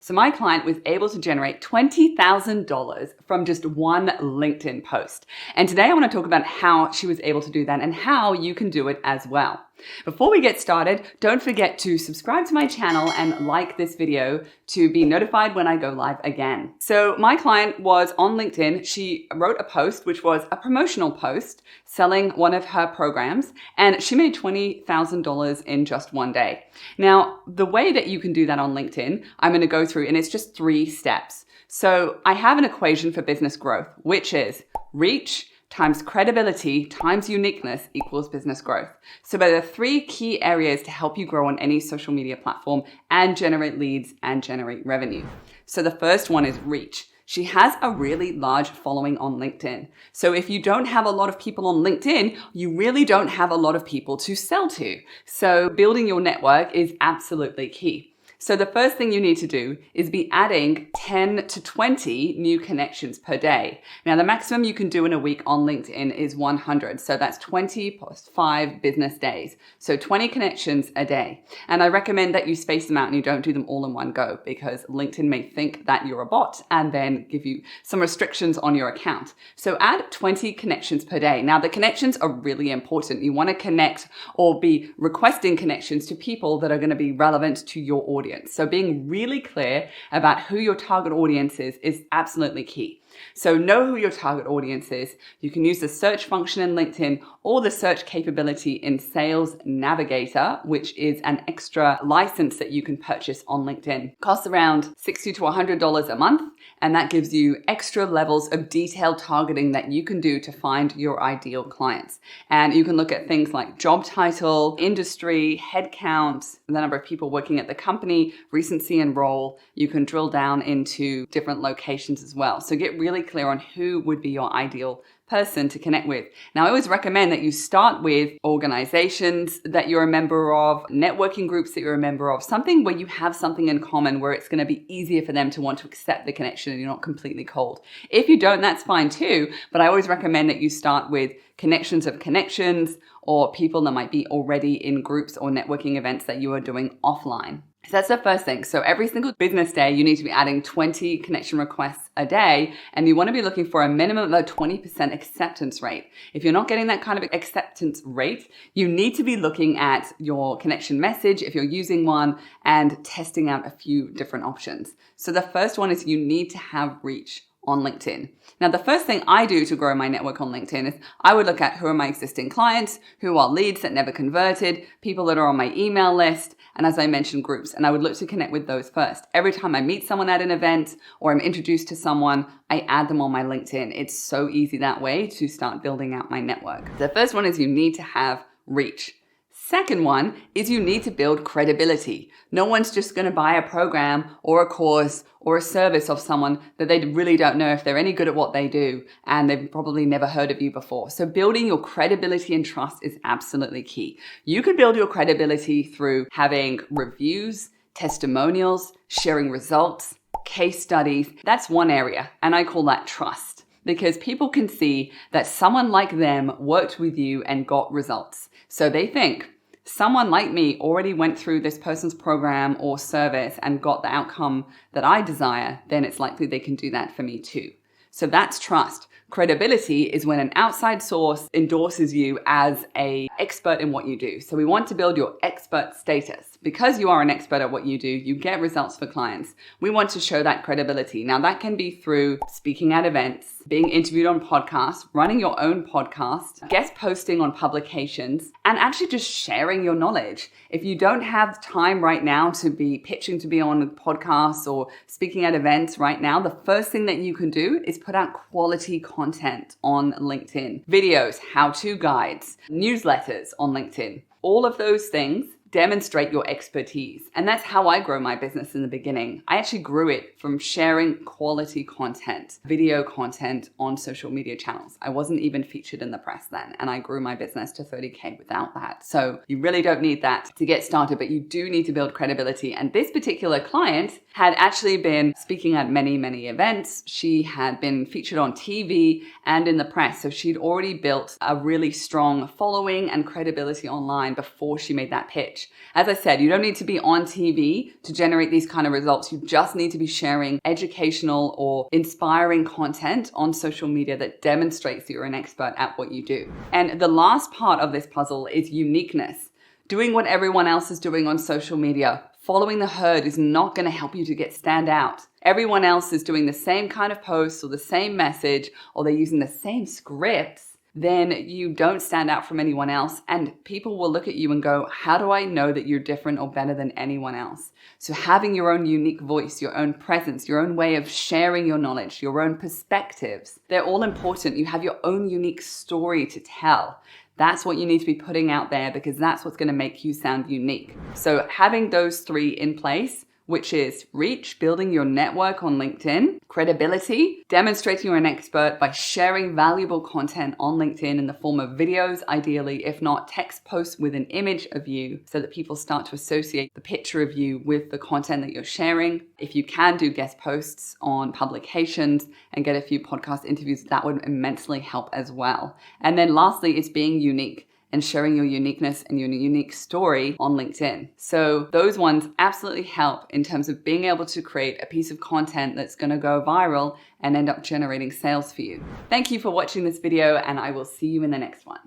So my client was able to generate $20,000 from just one LinkedIn post. And today I want to talk about how she was able to do that and how you can do it as well. Before we get started, don't forget to subscribe to my channel and like this video to be notified when I go live again. So my client was on LinkedIn. She wrote a post, which was a promotional post selling one of her programs, and she made $20,000 in just one day. Now, the way that you can do that on LinkedIn, I'm going to go through, and it's just 3 steps. So I have an equation for business growth, which is reach times credibility times uniqueness equals business growth. So there are 3 key areas to help you grow on any social media platform and generate leads and generate revenue. So the first one is reach. She has a really large following on LinkedIn. So if you don't have a lot of people on LinkedIn, you really don't have a lot of people to sell to. So building your network is absolutely key. So the first thing you need to do is be adding 10 to 20 new connections per day. Now, the maximum you can do in a week on LinkedIn is 100. So that's 20 plus 5 business days. So 20 connections a day. And I recommend that you space them out and you don't do them all in one go, because LinkedIn may think that you're a bot and then give you some restrictions on your account. So add 20 connections per day. Now, the connections are really important. You want to connect or be requesting connections to people that are going to be relevant to your audience. So being really clear about who your target audience is absolutely key. So know who your target audience is. You can use the search function in LinkedIn or the search capability in Sales Navigator, which is an extra license that you can purchase on LinkedIn. Costs around $60 to $100 a month, and that gives you extra levels of detailed targeting that you can do to find your ideal clients. And you can look at things like job title, industry, headcount, the number of people working at the company, recency and role. You can drill down into different locations as well. So get really clear on who would be your ideal person to connect with. Now, I always recommend that you start with organizations that you're a member of, networking groups that you're a member of, something where you have something in common where it's going to be easier for them to want to accept the connection and you're not completely cold. If you don't, that's fine too, but I always recommend that you start with connections of connections or people that might be already in groups or networking events that you are doing offline. So that's the first thing. So every single business day, you need to be adding 20 connection requests a day, and you want to be looking for a minimum of a 20% acceptance rate. If you're not getting that kind of acceptance rate, you need to be looking at your connection message, if you're using one, and testing out a few different options. So the first one is you need to have reach on LinkedIn. Now, the first thing I do to grow my network on LinkedIn is I would look at who are my existing clients, who are leads that never converted, people that are on my email list, and as I mentioned, groups. And I would look to connect with those first. Every time I meet someone at an event or I'm introduced to someone, I add them on my LinkedIn. It's so easy that way to start building out my network. The first one is you need to have reach. Second one is you need to build credibility. No one's just going to buy a program or a course or a service of someone that they really don't know if they're any good at what they do, and they've probably never heard of you before. So building your credibility and trust is absolutely key. You can build your credibility through having reviews, testimonials, sharing results, case studies. That's one area, and I call that trust, because people can see that someone like them worked with you and got results. So they think, someone like me already went through this person's program or service and got the outcome that I desire, then it's likely they can do that for me too. So that's trust. Credibility is when an outside source endorses you as an expert in what you do. So we want to build your expert status. Because you are an expert at what you do, you get results for clients. We want to show that credibility. Now, that can be through speaking at events, being interviewed on podcasts, running your own podcast, guest posting on publications, and actually just sharing your knowledge. If you don't have time right now to be pitching to be on podcasts or speaking at events right now, the first thing that you can do is put out quality content on LinkedIn. Videos, how-to guides, newsletters on LinkedIn. All of those things demonstrate your expertise. And that's how I grow my business in the beginning. I actually grew it from sharing quality content, video content on social media channels. I wasn't even featured in the press then, and I grew my business to 30K without that. So you really don't need that to get started, but you do need to build credibility. And this particular client had actually been speaking at many, many events. She had been featured on TV and in the press. So she'd already built a really strong following and credibility online before she made that pitch. niche. As I said, you don't need to be on TV to generate these kind of results. You just need to be sharing educational or inspiring content on social media that demonstrates that you're an expert at what you do. And the last part of this puzzle is uniqueness. Doing what everyone else is doing on social media, following the herd, is not going to help you to stand out. Everyone else is doing the same kind of posts or the same message, or they're using the same scripts. Then you don't stand out from anyone else, and people will look at you and go, how do I know that you're different or better than anyone else? So having your own unique voice, your own presence, your own way of sharing your knowledge, your own perspectives, they're all important. You have your own unique story to tell. That's what you need to be putting out there, because that's what's going to make you sound unique. So having those three in place, which is reach, building your network on LinkedIn, credibility, demonstrating you're an expert by sharing valuable content on LinkedIn in the form of videos, ideally, if not text posts with an image of you, so that people start to associate the picture of you with the content that you're sharing. If you can do guest posts on publications and get a few podcast interviews, that would immensely help as well. And then lastly is being unique and sharing your uniqueness and your unique story on LinkedIn. So those ones absolutely help in terms of being able to create a piece of content that's going to go viral and end up generating sales for you. Thank you for watching this video, and I will see you in the next one.